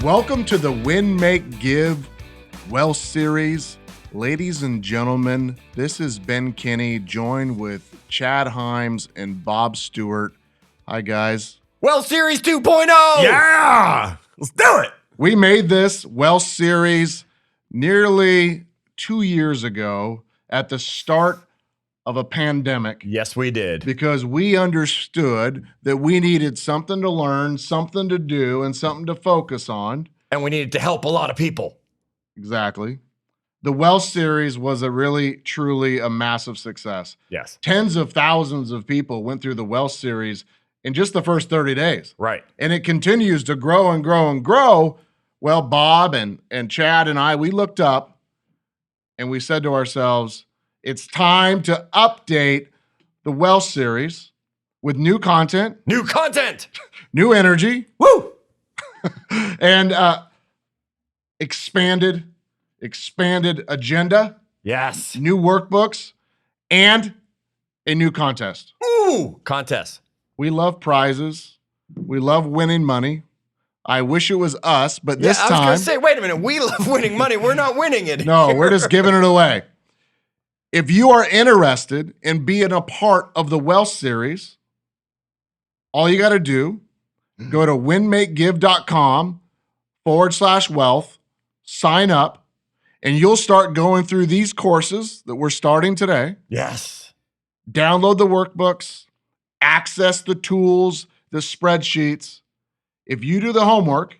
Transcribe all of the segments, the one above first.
Welcome to the Win, Make, Give Wealth Series. Ladies and gentlemen, this is Ben Kinney, joined with Chad Himes and Bob Stewart. Hi, guys. Wealth Series 2.0! Yeah! Let's do it! We made this Wealth Series nearly 2 years ago at the start of a pandemic. Yes, we did. Because we understood that we needed something to learn, something to do, and something to focus on. And we needed to help a lot of people. Exactly. The Wealth Series was truly a massive success. Yes. Tens of thousands of people went through the Wealth Series in just the first 30 days. Right. And it continues to grow and grow and grow. Well, Bob and Chad and I, we looked up and we said to ourselves, it's time to update the Wealth Series with new content. New content! New energy. Woo! And expanded agenda. Yes. New workbooks, and a new contest. Ooh! Contest. We love prizes. We love winning money. I wish it was us, but this I was time... going to say, wait a minute. We love winning money. We're not winning it. No, we're just giving it away. If you are interested in being a part of the Wealth Series, all you got to do, go to winmakegive.com/wealth, sign up, and you'll start going through these courses that we're starting today. Yes. Download the workbooks, access the tools, the spreadsheets. If you do the homework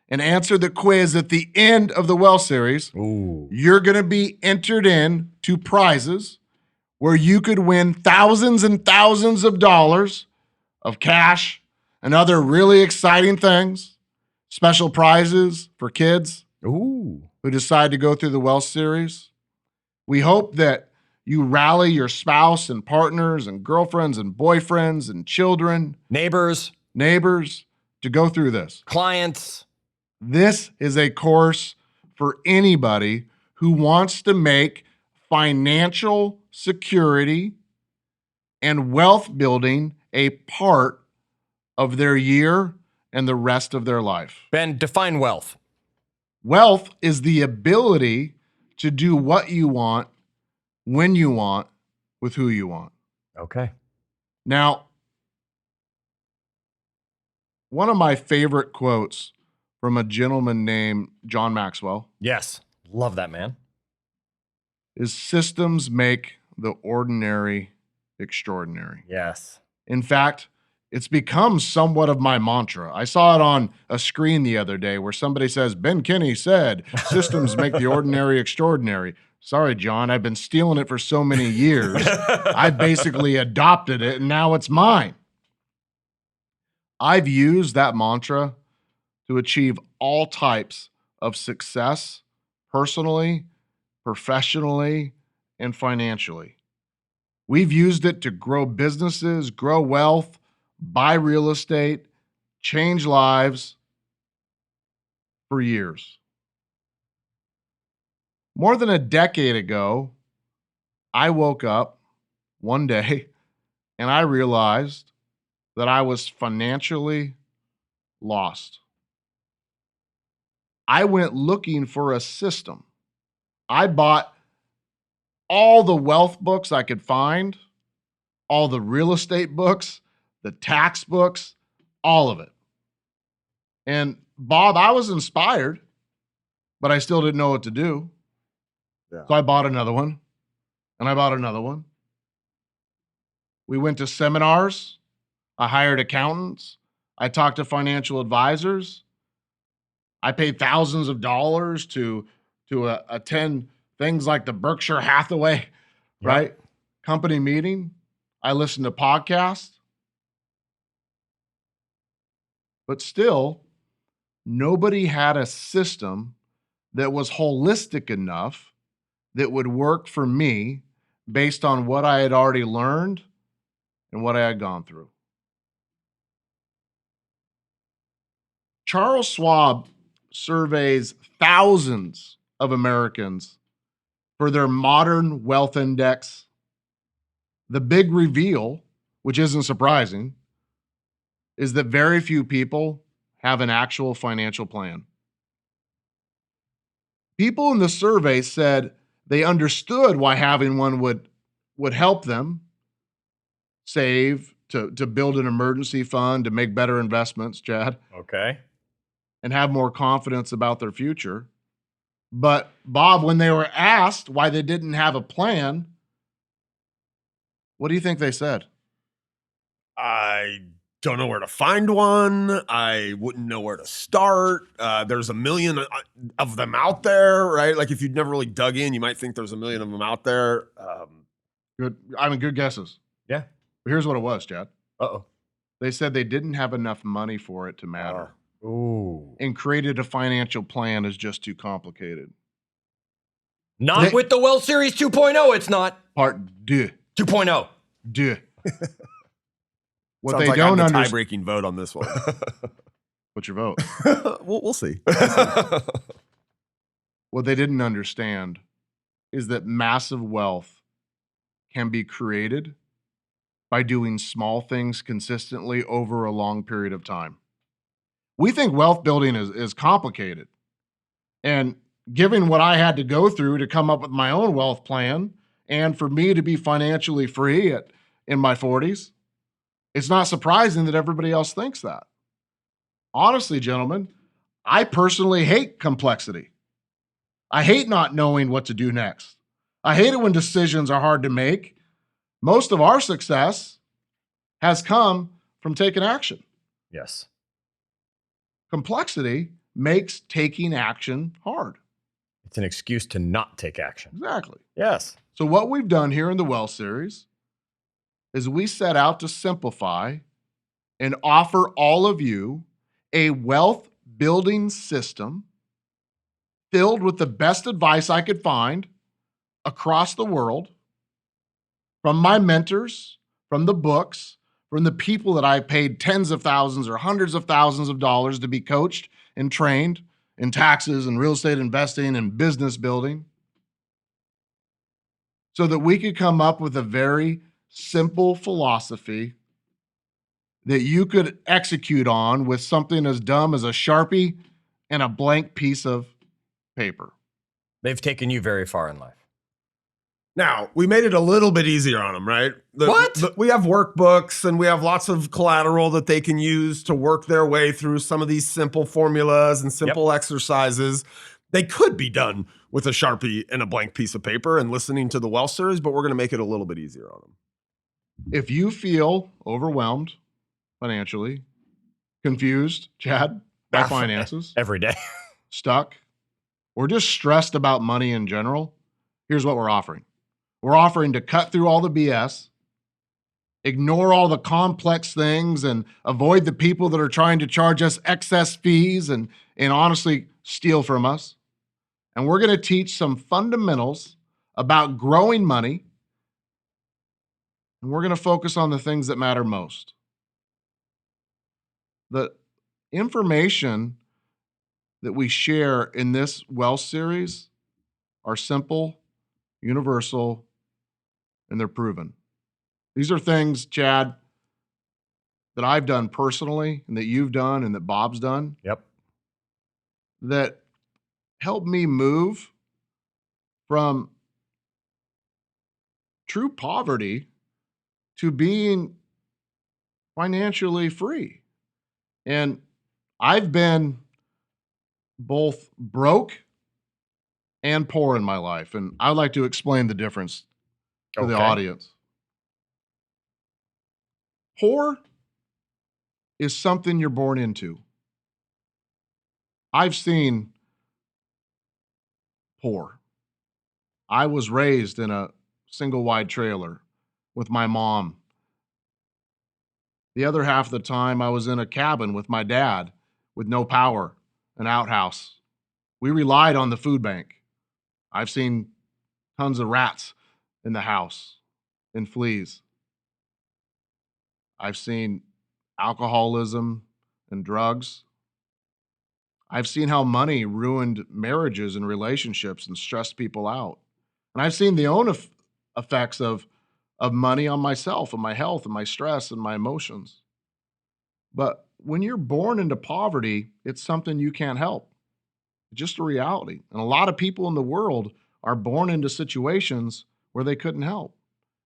and answer the quiz at the end of the Wealth Series, you're going to be entered in to prizes where you could win thousands and thousands of dollars of cash and other really exciting things, special prizes for kids who decide to go through the Wealth Series. We hope that you rally your spouse and partners and girlfriends and boyfriends and children, neighbors to go through this. Clients. This is a course for anybody who wants to make financial security and wealth building a part of their year and the rest of their life. Ben, define wealth. Wealth is the ability to do what you want, when you want, with who you want. Okay. Now, one of my favorite quotes from a gentleman named John Maxwell. Yes. Love that man. Is systems make the ordinary extraordinary. Yes. In fact, it's become somewhat of my mantra. I saw it on a screen the other day where somebody says, Ben Kinney said, systems make the ordinary extraordinary. Sorry, John, I've been stealing it for so many years. I basically adopted it and now it's mine. I've used that mantra to achieve all types of success personally, professionally, and financially. We've used it to grow businesses, grow wealth, buy real estate, change lives for years. More than a decade ago, I woke up one day and I realized that I was financially lost. I went looking for a system. I bought all the wealth books I could find, all the real estate books, the tax books, all of it. And Bob, I was inspired, but I still didn't know what to do. Yeah. So I bought another one, and I bought another one. We went to seminars. I hired accountants. I talked to financial advisors. I paid thousands of dollars to attend things like the Berkshire Hathaway, right, company meeting. I listened to podcasts. But still, nobody had a system that was holistic enough that would work for me based on what I had already learned and what I had gone through. Charles Schwab surveys thousands of Americans for their modern wealth index. The big reveal, which isn't surprising, is that very few people have an actual financial plan. People in the survey said they understood why having one would help them save, to build an emergency fund, to make better investments, Chad, Okay. and have more confidence about their future. But Bob, when they were asked why they didn't have a plan, what do you think they said? I don't know where to find one. I wouldn't know where to start. There's a million of them out there, right? Like if you'd never really dug in, you might think there's a million of them out there. Good guesses. Yeah. But here's what it was, Chad. Uh-oh. They said they didn't have enough money for it to matter. Ooh. And created a financial plan is just too complicated. Not with the Well Series 2.0, it's not. Part deux. 2.0. Deux. What Sounds they like don't I'm the understand. tie-breaking vote on this one. What's your vote? We'll see. What they didn't understand is that massive wealth can be created by doing small things consistently over a long period of time. We think wealth building is complicated. And given what I had to go through to come up with my own wealth plan and for me to be financially free in my 40s, it's not surprising that everybody else thinks that. Honestly, gentlemen, I personally hate complexity. I hate not knowing what to do next. I hate it when decisions are hard to make. Most of our success has come from taking action. Yes. Complexity makes taking action hard. It's an excuse to not take action. Exactly. Yes. So what we've done here in the Well series is we set out to simplify and offer all of you a wealth building system filled with the best advice I could find across the world from my mentors, from the books, from the people that I paid tens of thousands or hundreds of thousands of dollars to be coached and trained in taxes and real estate investing and business building, so that we could come up with a very simple philosophy that you could execute on with something as dumb as a Sharpie and a blank piece of paper. They've taken you very far in life. Now, we made it a little bit easier on them, right? What? We have workbooks and we have lots of collateral that they can use to work their way through some of these simple formulas and simple exercises. They could be done with a Sharpie and a blank piece of paper and listening to the Well series, but we're going to make it a little bit easier on them. If you feel overwhelmed financially, confused, Chad, by finances, Every day. stuck, or just stressed about money in general, here's what we're offering. We're offering to cut through all the BS, ignore all the complex things, and avoid the people that are trying to charge us excess fees and honestly steal from us. And we're going to teach some fundamentals about growing money, and we're going to focus on the things that matter most. The information that we share in this Wealth series are simple, universal, and they're proven. These are things, Chad, that I've done personally and that you've done and that Bob's done Yep. that help me move from true poverty to being financially free. And I've been both broke and poor in my life. And I'd like to explain the difference to the audience. Poor is something you're born into. I've seen poor. I was raised in a single wide trailer with my mom. The other half of the time, I was in a cabin with my dad with no power, an outhouse. We relied on the food bank. I've seen tons of rats in the house and fleas. I've seen alcoholism and drugs. I've seen how money ruined marriages and relationships and stressed people out. And I've seen the own effects of money on myself and my health and my stress and my emotions. But when you're born into poverty, it's something you can't help. It's just a reality. And a lot of people in the world are born into situations where they couldn't help.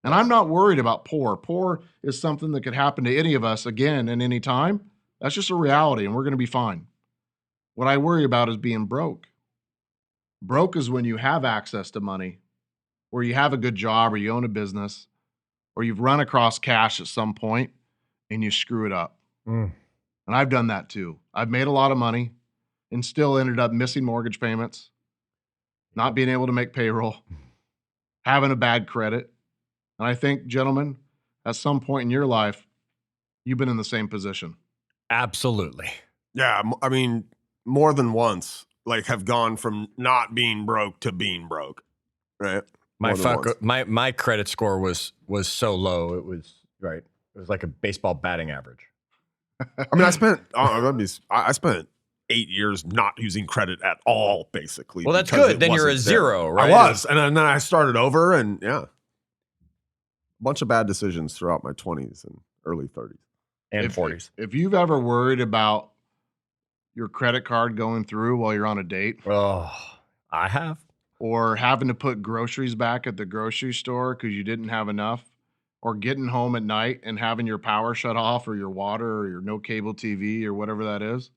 And I'm not worried about poor. Poor is something that could happen to any of us again at any time. That's just a reality, and we're going to be fine. What I worry about is being broke. Broke is when you have access to money, or you have a good job, or you own a business, or you've run across cash at some point and you screw it up. And I've done that too. I've made a lot of money and still ended up missing mortgage payments, not being able to make payroll, having a bad credit. And I think, gentlemen, at some point in your life, you've been in the same position. Absolutely. Yeah, I mean, more than once, like have gone from not being broke to being broke, right? My credit score was so low. It was right. It was like a baseball batting average. I mean, I spent 8 years not using credit at all, basically. Well, that's good. Then you're a zero, right? I was, and then I started over, and yeah, a bunch of bad decisions throughout my 20s and early 30s and 40s. If you've ever worried about your credit card going through while you're on a date, oh, I have, or having to put groceries back at the grocery store because you didn't have enough, or getting home at night and having your power shut off, or your water, or your no cable TV, or whatever that is.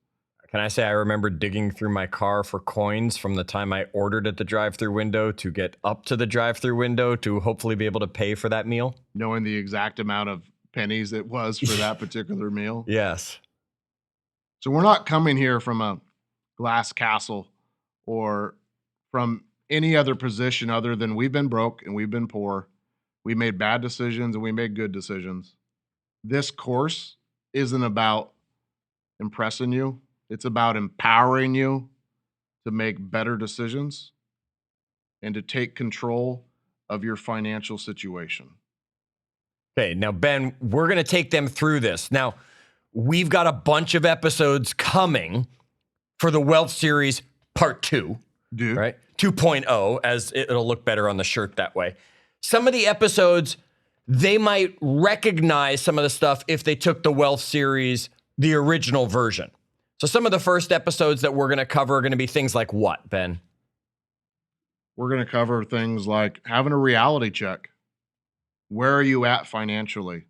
Can I say I remember digging through my car for coins from the time I ordered at the drive-through window to get up to the drive-through window to hopefully be able to pay for that meal? Knowing the exact amount of pennies it was for that particular meal. Yes. So we're not coming here from a glass castle or from any other position other than we've been broke and we've been poor. We made bad decisions and we made good decisions. This course isn't about impressing you. It's about empowering you to make better decisions and to take control of your financial situation. Okay, now, Ben, we're going to take them through this. Now, we've got a bunch of episodes coming for the Wealth Series Part 2. Dude. Right? 2.0, as it'll look better on the shirt that way. Some of the episodes, they might recognize some of the stuff if they took the Wealth Series, the original version. So some of the first episodes that we're going to cover are going to be things like what, Ben? We're going to cover things like having a reality check. Where are you at financially?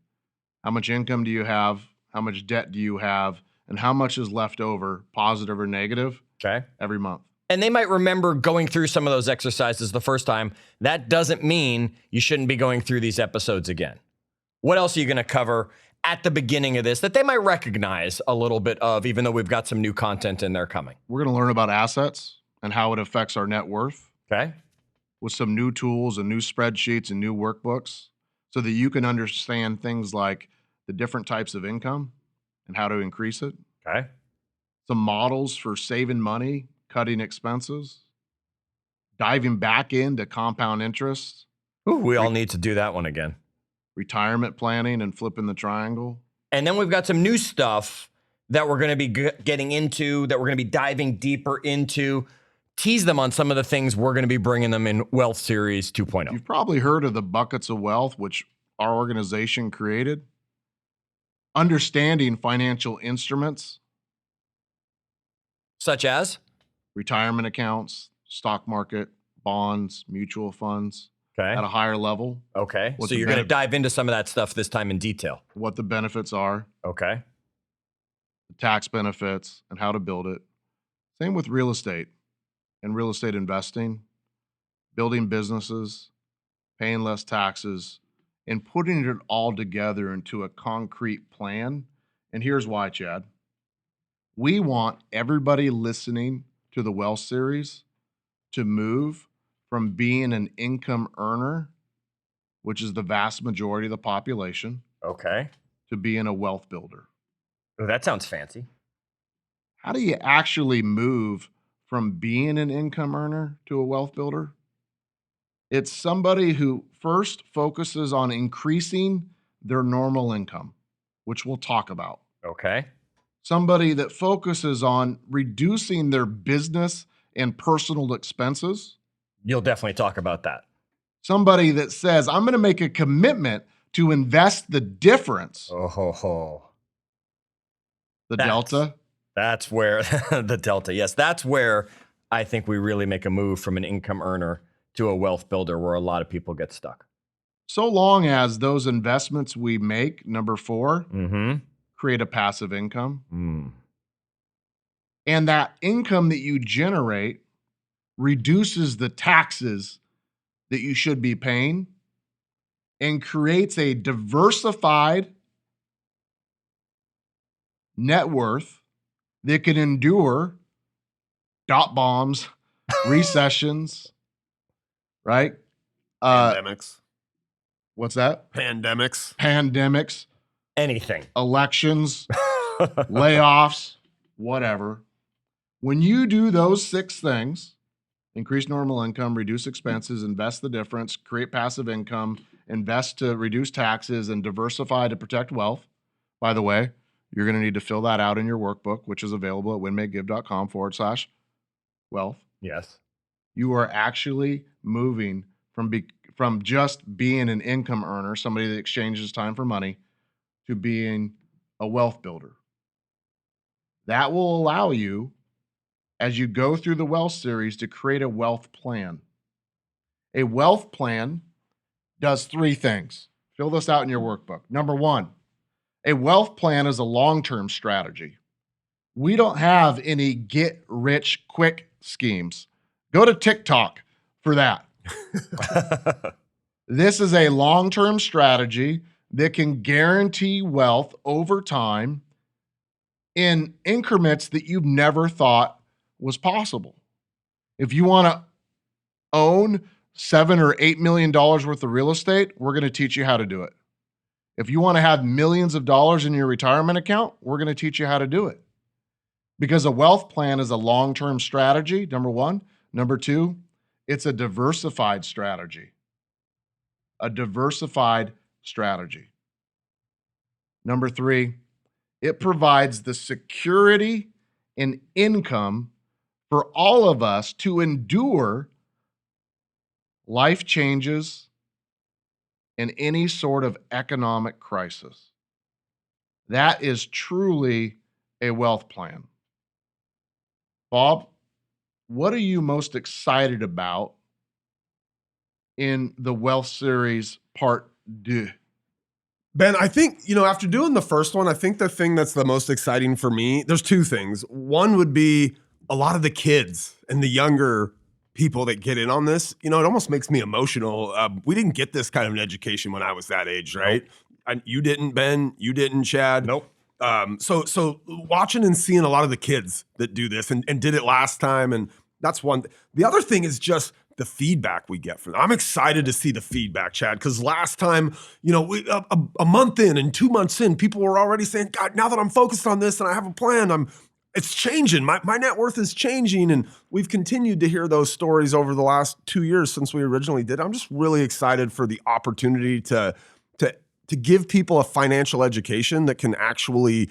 How much income do you have? How much debt do you have? And how much is left over, positive or negative, every month? And they might remember going through some of those exercises the first time. That doesn't mean you shouldn't be going through these episodes again. What else are you going to cover at the beginning of this that they might recognize a little bit of, even though we've got some new content in there coming? We're going to learn about assets and how it affects our net worth. Okay. With some new tools and new spreadsheets and new workbooks so that you can understand things like the different types of income and how to increase it. Okay. Some models for saving money, cutting expenses, diving back into compound interest. Ooh, we all need to do that one again. Retirement planning and flipping the triangle. And then we've got some new stuff that we're going to be getting into, that we're going to be diving deeper into. Tease them on some of the things we're going to be bringing them in Wealth Series 2.0. You've probably heard of the buckets of wealth, which our organization created. Understanding financial instruments. Such as? Retirement accounts, stock market, bonds, mutual funds. Okay. At a higher level. Okay. So you're going to dive into some of that stuff this time in detail. What the benefits are. Okay. The tax benefits and how to build it. Same with real estate and real estate investing, building businesses, paying less taxes, and putting it all together into a concrete plan. And here's why, Chad. We want everybody listening to the Wealth Series to move from being an income earner, which is the vast majority of the population, okay, to being a wealth builder. Oh, that sounds fancy. How do you actually move from being an income earner to a wealth builder? It's somebody who first focuses on increasing their normal income, which we'll talk about. Okay. Somebody that focuses on reducing their business and personal expenses. You'll definitely talk about that. Somebody that says, I'm going to make a commitment to invest the difference. Oh, ho, ho. The delta. That's where the delta. Yes, that's where I think we really make a move from an income earner to a wealth builder where a lot of people get stuck. So long as those investments we make, number 4, create a passive income. And that income that you generate reduces the taxes that you should be paying and creates a diversified net worth that can endure dot bombs, recessions, right? Pandemics. What's that? Pandemics. Anything. Elections, layoffs, whatever. When you do those 6 things, increase normal income, reduce expenses, invest the difference, create passive income, invest to reduce taxes, and diversify to protect wealth. By the way, you're going to need to fill that out in your workbook, which is available at winmakegive.com/wealth. Yes. You are actually moving from just being an income earner, somebody that exchanges time for money, to being a wealth builder. That will allow you, as you go through the wealth series, to create a wealth plan. A wealth plan does 3 things. Fill this out in your workbook. Number 1, a wealth plan is a long-term strategy. We don't have any get-rich-quick schemes. Go to TikTok for that. This is a long-term strategy that can guarantee wealth over time in increments that you've never thought was possible. If you want to own $7 or $8 million worth of real estate, we're going to teach you how to do it. If you want to have millions of dollars in your retirement account, we're going to teach you how to do it. Because a wealth plan is a long-term strategy, number 1. Number 2, it's a diversified strategy. A diversified strategy. Number 3, it provides the security and income for all of us to endure life changes and any sort of economic crisis. That is truly a wealth plan. Bob, what are you most excited about in the wealth series part 2? Ben, I think, after doing the first one, I think the thing that's the most exciting for me, there's 2 things. One would be a lot of the kids and the younger people that get in on this. It almost makes me emotional. We didn't get this kind of an education when I was that age, right? Nope. You didn't, Ben. You didn't, Chad. Nope. So watching and seeing a lot of the kids that do this and did it last time, and that's one. The other thing is just the feedback we get from them. I'm excited to see the feedback, Chad, because last time, a month in and 2 months in, people were already saying, God, now that I'm focused on this and I have a plan, it's changing. My net worth is changing. And we've continued to hear those stories over the last 2 years since we originally did. I'm just really excited for the opportunity to give people a financial education that can actually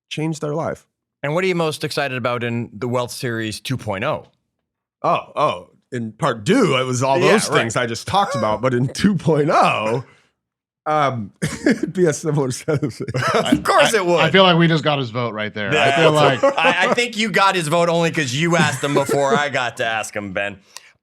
change their life. And what are you most excited about in the Wealth Series 2.0? Oh, in part 2, it was all those things I just talked about. But in 2.0, it'd be a similar set of things. Of course it would. I feel like we just got his vote right there. Yeah. I feel like I think you got his vote only because you asked him before I got to ask him, Ben.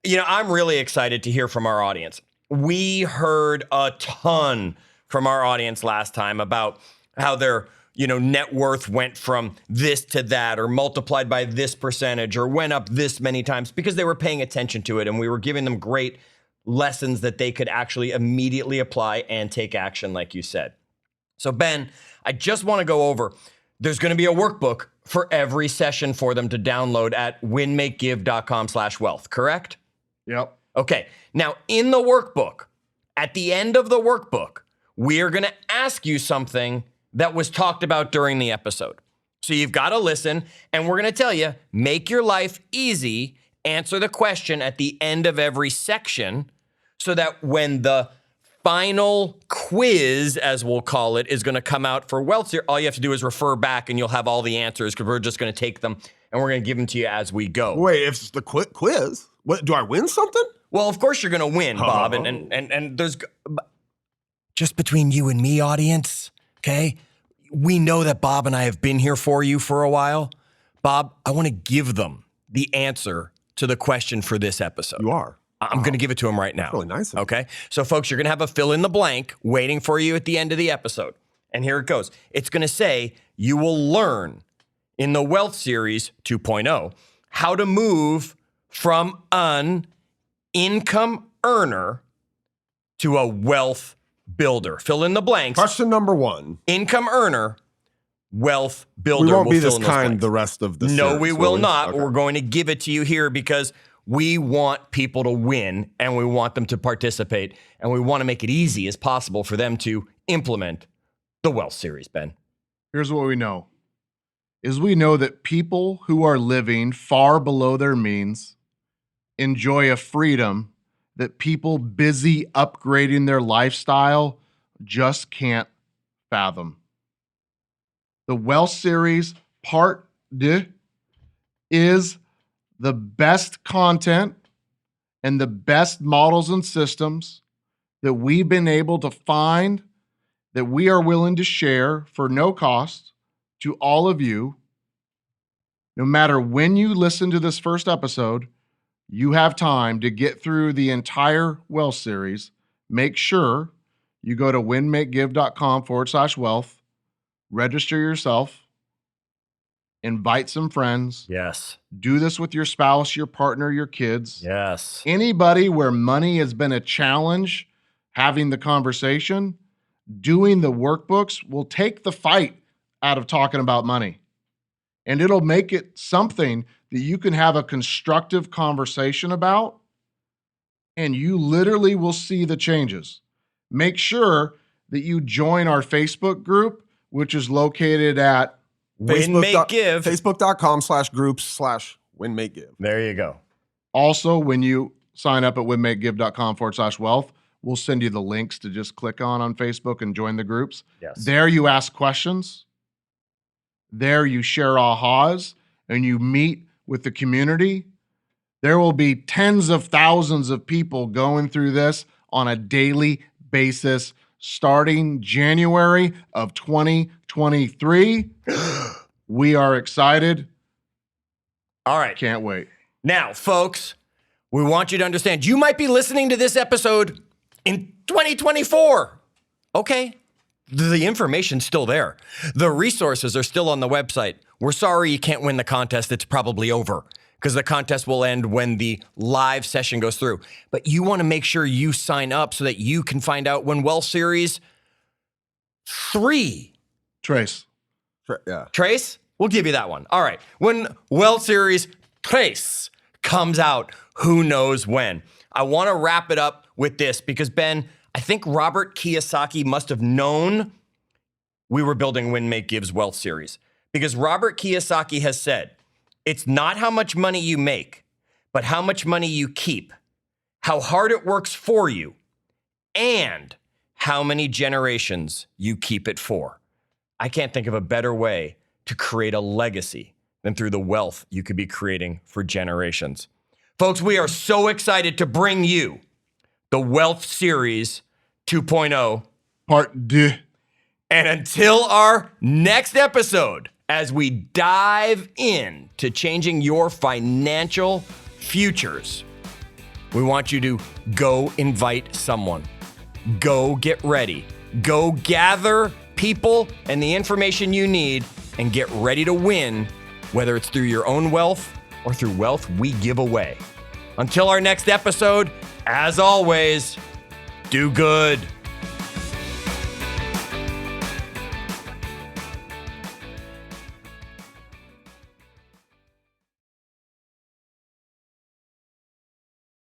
I'm really excited to hear from our audience. We heard a ton from our audience last time about how their net worth went from this to that, or multiplied by this percentage, or went up this many times because they were paying attention to it, and we were giving them great lessons that they could actually immediately apply and take action, like you said. So Ben, I just want to go over, there's going to be a workbook for every session for them to download at winmakegive.com/wealth, correct? Yep. Okay. Now in the workbook, at the end of the workbook, we are going to ask you something that was talked about during the episode. So you've got to listen, and we're going to tell you, make your life easy, answer the question at the end of every section, so that when the final quiz, as we'll call it, is going to come out for Wealth Series, all you have to do is refer back and you'll have all the answers, because we're just going to take them and we're going to give them to you as we go. Wait, if it's the quiz, what, do I win something? Well, of course you're going to win, Bob, and there's just between you and me, audience, okay? We know that Bob and I have been here for you for a while. Bob, I want to give them the answer to the question for this episode. You are. I'm going to give it to him right now. Really nice of you. Okay. So, folks, you're going to have a fill in the blank waiting for you at the end of the episode. And here it goes. It's going to say you will learn in the Wealth Series 2.0 how to move from an income earner to a wealth builder. Fill in the blanks. Question number 1. Income earner, wealth builder. We won't be fill this in those kind blanks. the rest of the No, series, we will not. Okay. We're going to give it to you here because we want people to win and we want them to participate and we want to make it easy as possible for them to implement the Wealth Series, Ben. Here's what we know. We know that people who are living far below their means enjoy a freedom that people busy upgrading their lifestyle just can't fathom. The Wealth Series Part 2 is the best content and the best models and systems that we've been able to find that we are willing to share for no cost to all of you. No matter when you listen to this first episode, you have time to get through the entire Wealth Series. Make sure you go to winmakegive.com/wealth, register yourself, invite some friends. Yes. Do this with your spouse, your partner, your kids. Yes. Anybody where money has been a challenge, having the conversation, doing the workbooks will take the fight out of talking about money. And it'll make it something that you can have a constructive conversation about, and you literally will see the changes. Make sure that you join our Facebook group, which is located at Win, make, give. Facebook.com/groups/winmakegive. There you go. Also, when you sign up at winmakegive.com/wealth, we'll send you the links to just click on Facebook and join the groups. Yes. There you ask questions. There you share ahas and you meet with the community. There will be tens of thousands of people going through this on a daily basis starting January of 2023. We are excited. All right. Can't wait. Now, folks, we want you to understand you might be listening to this episode in 2024. Okay. The information's still there. The resources are still on the website. We're sorry you can't win the contest. It's probably over because the contest will end when the live session goes through. But you want to make sure you sign up so that you can find out when Wealth Series 3. Trace. Yeah. Trace? We'll give you that one. All right. When Wealth Series Trace comes out, who knows when? I want to wrap it up with this because, Ben, I think Robert Kiyosaki must have known we were building Win, Make, Give's Wealth Series because Robert Kiyosaki has said, it's not how much money you make, but how much money you keep, how hard it works for you, and how many generations you keep it for. I can't think of a better way to create a legacy than through the wealth you could be creating for generations. Folks, we are so excited to bring you the Wealth Series 2.0. Part 2. And until our next episode, as we dive in to changing your financial futures, we want you to go invite someone. Go get ready. Go gather people and the information you need and get ready to win, whether it's through your own wealth or through wealth we give away. Until our next episode, as always, do good.